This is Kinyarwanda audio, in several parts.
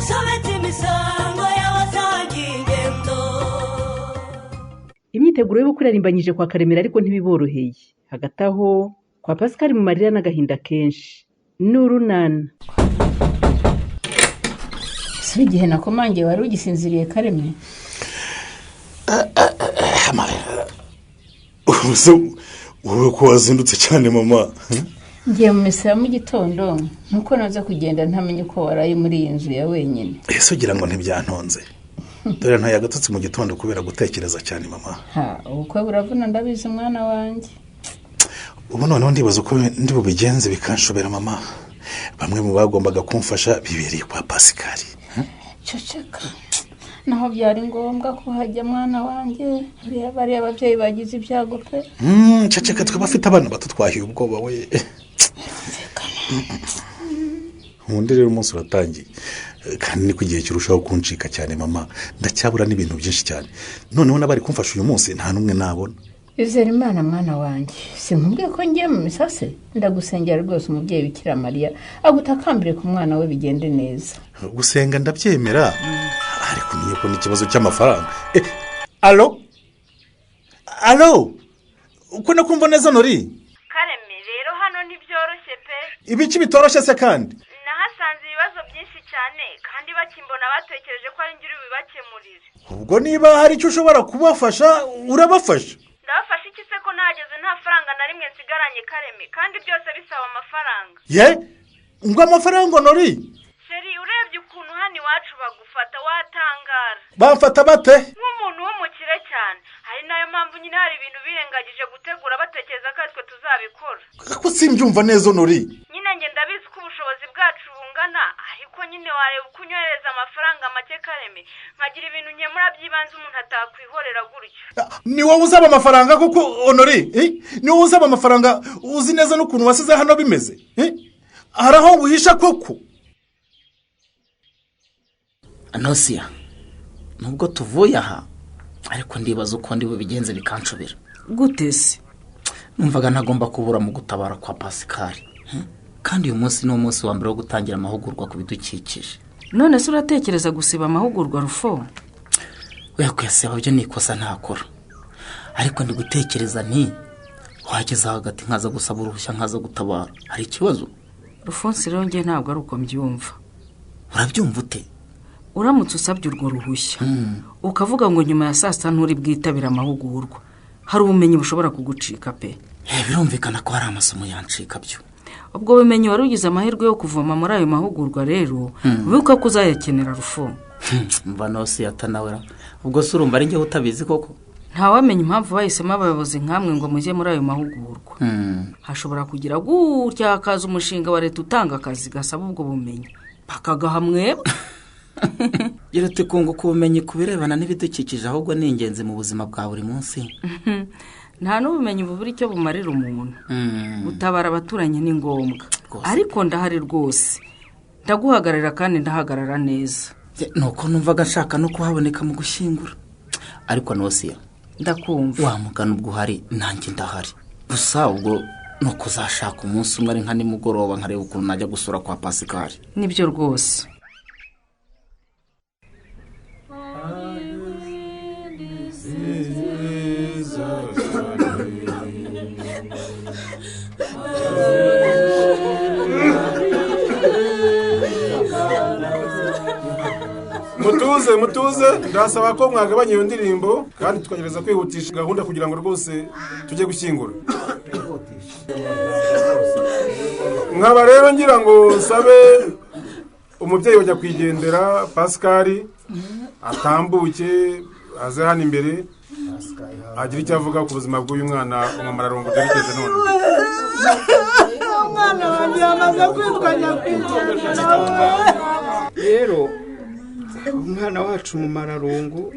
dusobetse imisango y'abasangiye ingendo. Imyiteguro yo kurarimbanyije kwa Karemera ariko ntibiboroheye. Hagati aho kwa Pascal mu marira n'agahinda kenshi. N'urunana. Si igihe nakomangiye wari ugisinziriye Kareme? Wowe ko wazindutse cyane mama. Ngiye mu misa mu gitondo nuko naza kugenda ntamenye ko waraye muri iyi nzu ya wenyine. Ese ugira ngo ntibyantonze. Dore nta yagatutse mu gitondo kubera gutekereza cyane mama. Ubukwe buravuna ndabizi mwana wanjye. Ubu noneho ndibaza uko ndi bubigenze bikanshobera mama. Bamwe mu bagombaga kumfasha bibereye kwa Pascal. Ceceka. Naho byari ngombwa ko hajya mwana wanjye. Bari ababyeyi bagize ibyago pe. Ceceka twabafite abana bato twahiye ubwoba we. Undi rero umunsi uratangiye. Kandi ni kugiye kirushaho kuncika cyane mama. Ndacyabura n'ibintu byinshi cyane. Noneho nabari kumfasha uyu munsi nta numwe nabona. Izere Imana mwana wanjye. Sinkubwiye ko ngiye mu misase. Ndagusengera rwose umubyeyi Bikira Mariya agutakambire ku mwana we bigende neza. Gusenga ndabyemera. Ariko niye ko n'ikibazo cy'amafaranga. Allo? Allo? Uko nakumva neza Nori? Kareme rero hano ntibyoroshye pe. Ibiki bitoroshye se kandi? Nahasanze ibibazo byinshi cyane kandi bakimbona batekereje ko ari ngiri bibakemurire. Ubwo niba hari icyo ushobora kubafasha urabafasha. Ndabafasha iki se ko nageze nta faranga na rimwe nsigaranye Kareme kandi byose bisaba amafaranga. Ye? Ngo amafaranga Nori? Sheri urebye ukuntu hano iwacu bagufata watangara. Bamfata bate? Nk'umuntu w'umukire cyane. Hari nayo mpamvu nyine hari ibintu birengagije gutegura batekereza ko twe tuzabikora. Ko simbyumva neza Nori. Nyine nge ndabizi ko ubushobozi bwacu bungana ariko nyine wareba ukunyohereza amafaranga make Kareme nkagira ibintu nkemura by'ibanze umuntu atakwihorera gutyo. Ni wowe uzaba amafaranga kuko Nori? Ni wowe uzaba amafaranga uzi neza n'ukuntu wasize hano bimeze? Haraho uhisha koko? Anosia, nubwo tuvuye aha ariko ndibaza uko ndi bubigenze bikanshobera. Gute se? Numvaga ntagomba kubura mu gutabara kwa Pascal. Kandi uyu munsi ni umunsi wa mbere wo gutangira amahugurwa ku bidukikije. None se uratekereza gusiba amahugurwa Rufo? Oya kuyasaba byo nikosa ntakora. Ariko ndi gutekereza nti wageza hagati nkaza gusaba uruhushya nkaza gutabara. Hari ikibazo? Rufonse rero nge ntabwo ari uko mbyumva. Urabyumva ute? Uramutse usabye urwo ruhushya ukavuga ngo nyuma ya saa sita nturi bwitabira amahugurwa hari ubumenyi bushobora kugucika pe. Birumvikana ko hari amasomo yancika byo. Ubwo bumenyi wari ugize amahirwe yo kuvoma muri ayo mahugurwa rero bibuka ko uzayakenera Rufo. Mva nose yatanawera. Ubwo se urumva ari nge utabizi koko? Ntawamenya impamvu bahisemo abayobozi nkamwe ngo mujye muri ayo mahugurwa. Hashobora kugira gutya hakaza umushinga wa leta utanga akazi gasaba ubwo bumenyi bakagaha mwebwe. Yerete kungo kubumenyi kubirebana n'ibidukikije ahubwo ni ingenzi mu buzima bwa buri munsi. Nta n'ubumenyi bubura icyo bumarira umuntu. Gutabara abaturanyi ni ngombwa. Ariko ndahari rwose. Ndaguhagarara kandi ndahagarara neza. Nuko numvaga nshaka no kuhaboneka mu gushyingura. Ariko Anosia, ndakumva. Wa mugana ubwo hari nanjye ndahari. Gusa ubwo no kuzashaka umunsi umwe ari nka nimugoroba nkareba ukuntu najya gusura kwa Pascal. Nibyo rwose. Mutuze ndasaba ko mwagabanya iyo ndirimbo kandi tukagereza kwihutisha gahunda kugira ngo rwose tujye gushyingura. Nkaba rero ngira ngo sabe umubyeyi wajya kwigendera Pascal atambuke aze hano imbere agira icyo avuga ku buzima bw'uyu mwana umumararongo degeze none. Mwana wanjye amaze kwitwanya rero umwana wacu mu mararungu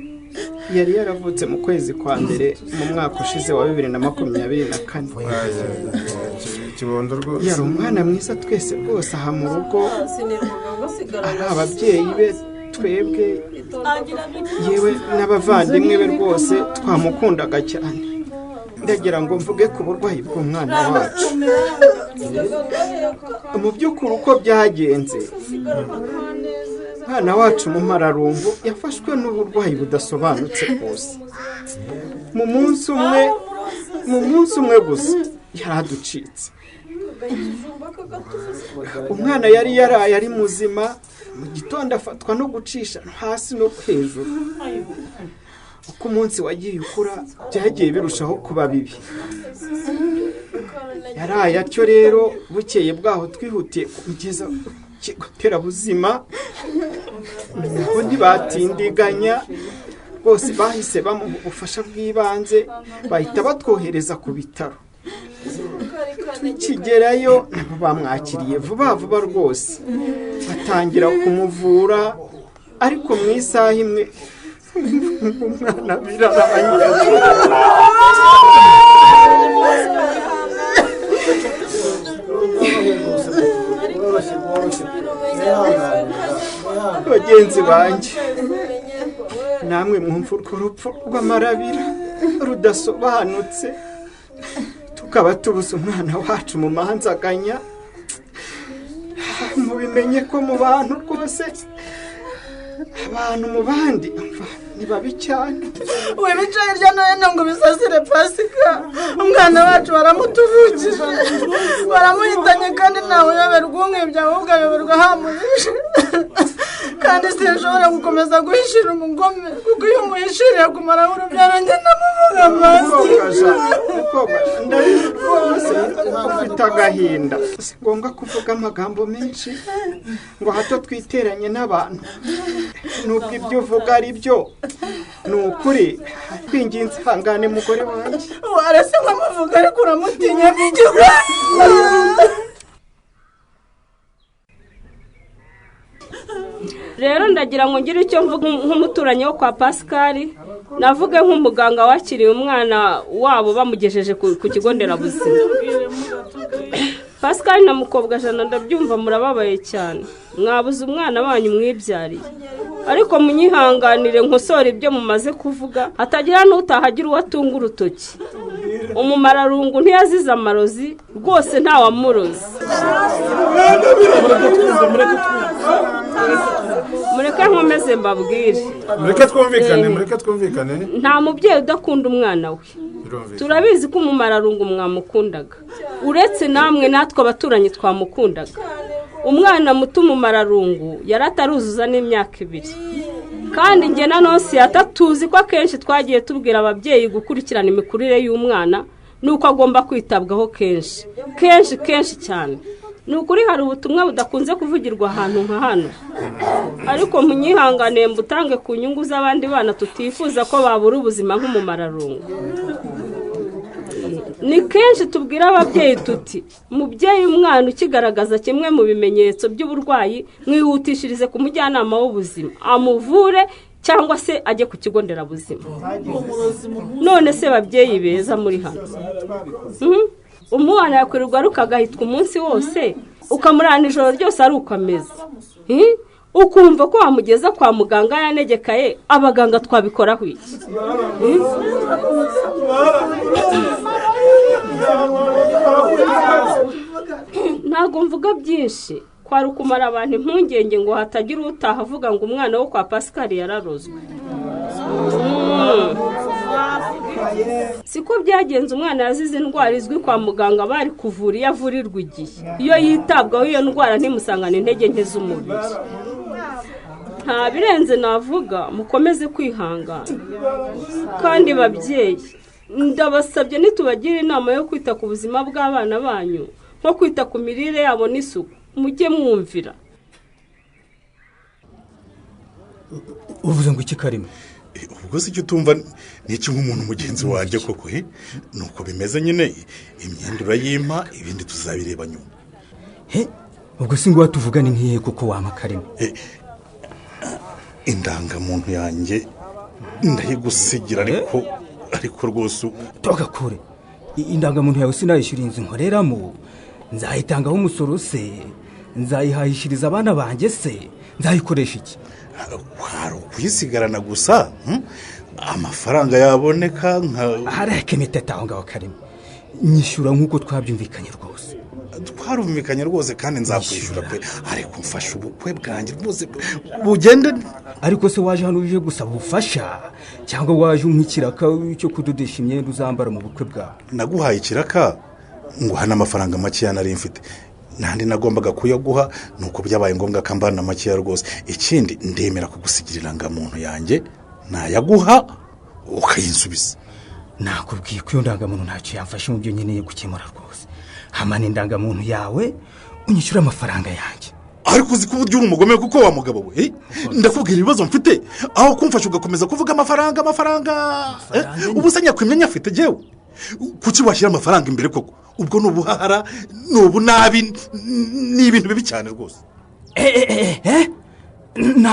yari yaravutse mu kwezi kwa mbere mu mwaka ushize wa 2024. Kibondo rwose. Yari umwana mwiza twese rwose aha mu rugo. Ari ababyeyi be twebwe yewe n'abavandimwe be rwose twamukundaga cyane. Ndagira ngo mvuge ku burwayi bw'umwana wacu. Mu by'ukuri uko byagenze umwana wacu mu mararungu yafashwe n'uburwayi budasobanutse rwose. mu munsi umwe gusa yaraducitse. umwana yari yaraye ari muzima, mu gitondo afatwa no gucisha hasi no hejuru. uko umunsi wagiye ukura byagiye birushaho kuba bibi. yaraye atyo rero, bukeye bwaho twihutiye kumugeza ku kigo nderabuzima, naho ntibatindiganya bose, bahise bamuha ubufasha bw'ibanze, bahita batwohereza ku bitaro. tukigerayo nabo bamwakiriye vuba vuba rwose, batangira kumuvura, ariko mu isaha imwe umwana birarangira. bagenzi banjye, namwe mwumva urwo rupfu rw'amarabira rudasobanutse, tukaba tubuze umwana wacu mu manzaganya. mubimenye ko mu bantu rwose, abantu mu bandi ni babi cyane. wibicaye hirya no hino ngo bisasire Pasika, umwana wacu baramutuvukije, baramuhitanye, kandi ntawe uyoberwa umwibye, ahubwo ayoberwa hamurishe. kandi sinshobora gukomeza guhishira umugome, kuko iyo umuhishiriye kumaraho urubyaro njye ndamuvuga amazi. ndabizi rwose ufite agahinda, si ngombwa kuvuga amagambo menshi ngo hato twiteranye n'abantu. nubwo ibyo uvuga ari byo, ni ukuri. twinginze ihangane mugore wanjye. warese nkamuvuga ariko uramutinya bigeze. rero ndagira ngo ngire icyo mvuga nk'umuturanyi wo kwa Pascal, navuge nk'umuganga wakiriye umwana wabo bamugejeje ku kigo nderabuzima. Pascal na mukobwa Jana, ndabyumva murababaye cyane, mwabuze umwana wanyu mwibyariye, ariko munyihanganire nkosora ibyo mumaze kuvuga, hatagira n'utahagira uwatunga urutoki. umumararungu ntiyazize amarozi rwose, ntawamurozi. mureke nkomeze mbabwire. mureke twumvikane. nta mubyeyi udakunda umwana we. turabizi ko umumararungu mwamukundaga, uretse namwe natwe abaturanyi twamukundaga. umwana muto umumararungu yari ataruzuza n'imyaka 2, kandi njye na Nonsi atatuzi ko akenshi twagiye tubwira ababyeyi gukurikirana imikurire y'umwana, nuko agomba kwitabwaho kenshi cyane. ni ukuri hari ubutumwa budakunze kuvugirwa ahantu nka hano, ariko munyihanganiye mbutange ku nyungu z'abandi bana tutifuza ko babura ubuzima nk'umumararungu. ni kenshi tubwira ababyeyi tuti, mubyeyi umwana ukigaragaza kimwe mu bimenyetso by'uburwayi, mwihutishirize ku mujyanama w'ubuzima, amuvure cyangwa se ajye ku kigo nderabuzima. none se babyeyi beza muri hano, umwana yakwirirwa rukagahitwa umunsi wose, ukamurana ijoro ryose ari uko ameze, ukumva ko wamugeza kwa muganga yanegekaye, abaganga twabikoraho iki? ntabwo mvuga byinshi, kwari ukumara abantu impungenge ngo hatagira utaha avuga ngo umwana wo kwa Pascal yararozwe. siko byagenze. umwana yazize indwara izwi kwa muganga, bari kuvura iyo avurirwa igihe. iyo yitabwaho iyo ndwara ntimusangane intege nke z'umubiri. nta birenze navuga, mukomeze kwihangana. kandi babyeyi, ndabasabye nitubagira inama yo kwita ku buzima bw'abana banyu, nko kwita ku mirire yabo n'isuku, mujye mwumvira. uvuze ngo iki Karima? ubwo si icyo utumva ni iki nk'umuntu mugenzi wanjye koko? nuko bimeze nyine, imyenda urayimpa, ibindi tuzabireba nyuma. ubwo si ngo watuvugane nk'iye kuko wama Karima? indangamuntu yanjye ndayigusigira, ariko rwose toka kure. indangamuntu yawe sinayishyura inzu nkoreramo, nzayitangaho umusoro se? nzayihahishiriza abana banjye se? nzayikoresha iki? wari ukuyisigarana gusa, amafaranga yaboneka hareke imiteta aho ngaho Karima, nyishyura nk'uko twabyumvikanye rwose. twarumvikanye rwose kandi nzakwishyura pe ariko mfasha ubukwe bwanjye rwose bugende. ariko se waje hano uje gusaba ubufasha cyangwa waje nk'ikiraka cyo kudodesha imyenda uzambara mu bukwe bwawe? Naguhaye ikiraka ngo hana amafaranga make nari mfite, nandi nagombaga kuyaguha nuko byabaye ngombwa kambana make rwose. Ikindi ndemera kugusigirira ngamuntu yanjye nayaguha ukayinsubiza. Nakubwiye ko iyo ndangamuntu ntacyo yamfashe mu byo nkeneye gukemura rwose. Hamane indangamuntu yawe unyishyura amafaranga yanjye. Ariko uzi ko uburyo uri umugome kuko wa mugabo we ndakubwira ibibazo mfite aho kumfasha ugakomeza kuvuga amafaranga ubusanya kwimenya afite jewe. Kuki washyira amafaranga imbere koko? Ubwo nubuhahara nubunabi ni ibintu bibi cyane rwose.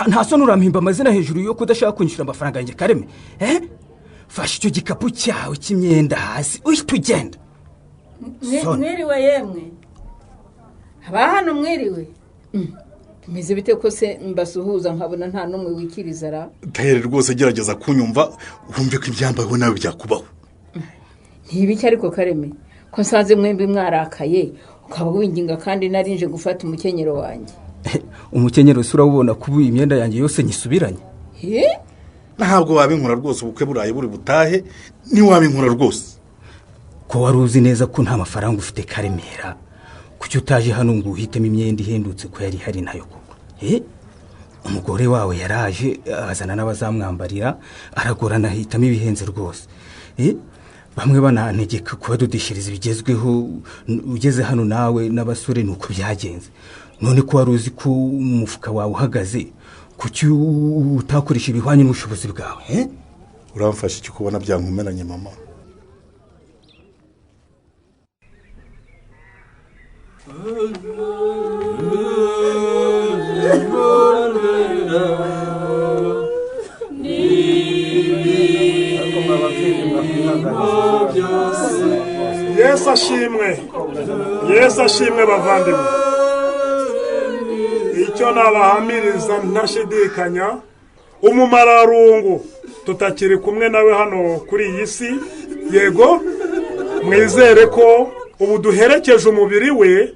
Nta soni urampimba amazina hejuru yo kudashaka kunyishyura amafaranga yanjye Kareme. Fasha icyo gikapu cyawe cy'imyenda hasi uhita ugenda. Mwiriwe yemwe, haba hano mwiriwe. Tumeze bite ko se mbasuhuza nkabona nta n'umwe wikiriza ra? Tahere rwose gerageza kunyumva wumve ko ibyambayeho nawe byakubaho. Ntibiki ariko Kareme ko nsanze mwembi mwarakaye ukaba winginga kandi narinje gufata umukenyero wanjye. Umukenyero sura ubona kuba imyenda yanjye yose nyisubiranye. Ntabwo wabinkura rwose ubukwe burayi buri butahe ni wabinkura rwose. Ko wari uzi neza ko nta mafaranga ufite Karemera, kuki utaje hano ngo uhitemo imyenda ihendutse ko yari hari nayo koko? Umugore wawe yaraje azana n'abazamwambarira aragorana ahitamo ibihenze rwose. Bamwe banantegeka kubadodeshereza ibigezweho, ugeze hano nawe n'abasore nuko byagenze. None ko wari uzi ko umufuka wawe uhagaze, kuki utakoresha ibihwanye n'ubushobozi bwawe? Uramfasha icyo kubona byankumeranye mama. Yesu ashimwe bavandimwe. Icyo nabahamiriza ntashidikanya, umumararungu tutakiri kumwe nawe hano kuri iyi si. Yego mwizere ko ubu duherekeje umubiri we,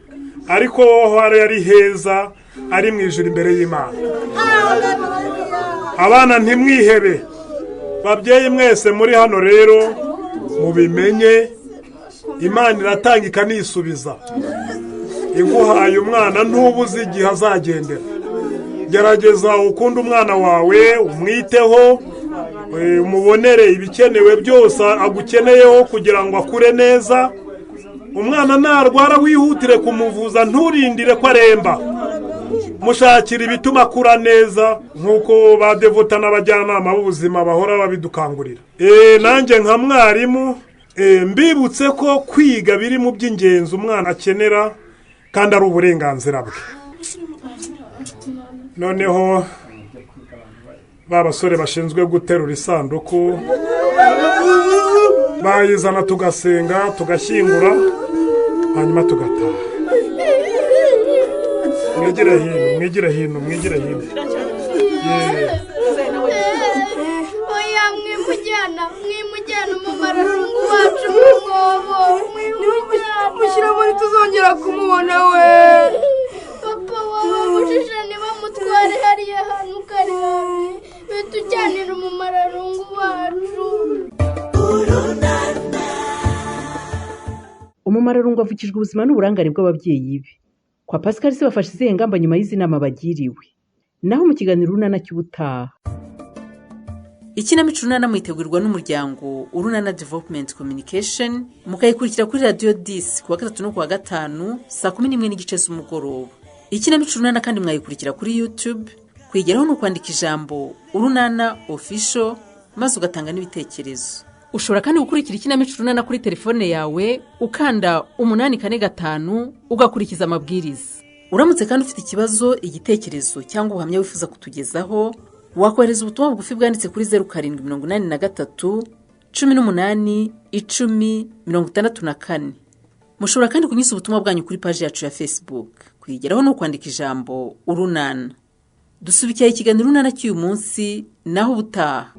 ariko hari ari heza ari mu ijuru imbere y'Imana. Abana ntimwihebe, babyeyi mwese muri hano rero mubimenye, Imana iratanga ikanisubiza. Iguhaye umwana ntubuze igihe azagendera. Gerageza ukunda umwana wawe, umwiteho, umubonere ibikenewe byose agukeneyeho kugira ngo akure neza. Umwana narwara wihutire kumuvuza, nturindire ko aremba. Mushakira ibituma akura neza nkuko badevota n'abajyanama b'ubuzima bahora babidukangurira. Nanjye nka mwarimu mbibutse ko kwiga biri mu by'ingenzi umwana akenera kandi ari uburenganzira bwe. Noneho babasore bashinzwe guterura isanduku bayizana tugasenga tugashyingura hanyuma tugataha. Mwigira hino. Oya mwimujyana umumararungu wacu mu mwobo. Mushyira muri tuzongera kumubona we. Papa wababujije ntibamutware hariya hantu kari habi, bitujyanira umumararungu wacu. Umumararungu avukijwe ubuzima n'uburangare bw'ababyeyi be. Kwa Pascal se bafashe izihe ngamba nyuma y'izi nama bagiriwe? Naho mu kiganiro Urunana cy'ubutaha. Ikinamico Urunana mwitegurirwa n'umuryango Urunana Development Communication, mukayikurikira kuri Radio 10 kuwa 3 no kuwa 5 saa 11:15 z'umugoroba. Ikinamico Urunana kandi mwayikurikira kuri YouTube, kwigeraho no kwandika ijambo Urunana Official maze ugatanga n'ibitekerezo. Ushobora kandi gukurikira ikinamico Urunana kuri telefone yawe ukanda 845 ugakurikiza amabwiriza. Uramutse kandi ufite ikibazo, igitekerezo cyangwa ubuhamya wifuza kutugezaho, wakohereza ubutumwa bugufi bwanditse kuri 0783 18 10 64. Mushobora kandi kunyuza ubutumwa bwanyu kuri page yacu ya Facebook, kwigeraho no kwandika ijambo Urunana. Dusubikiye ikiganiro Urunana cy'uyu munsi naho ubutaha.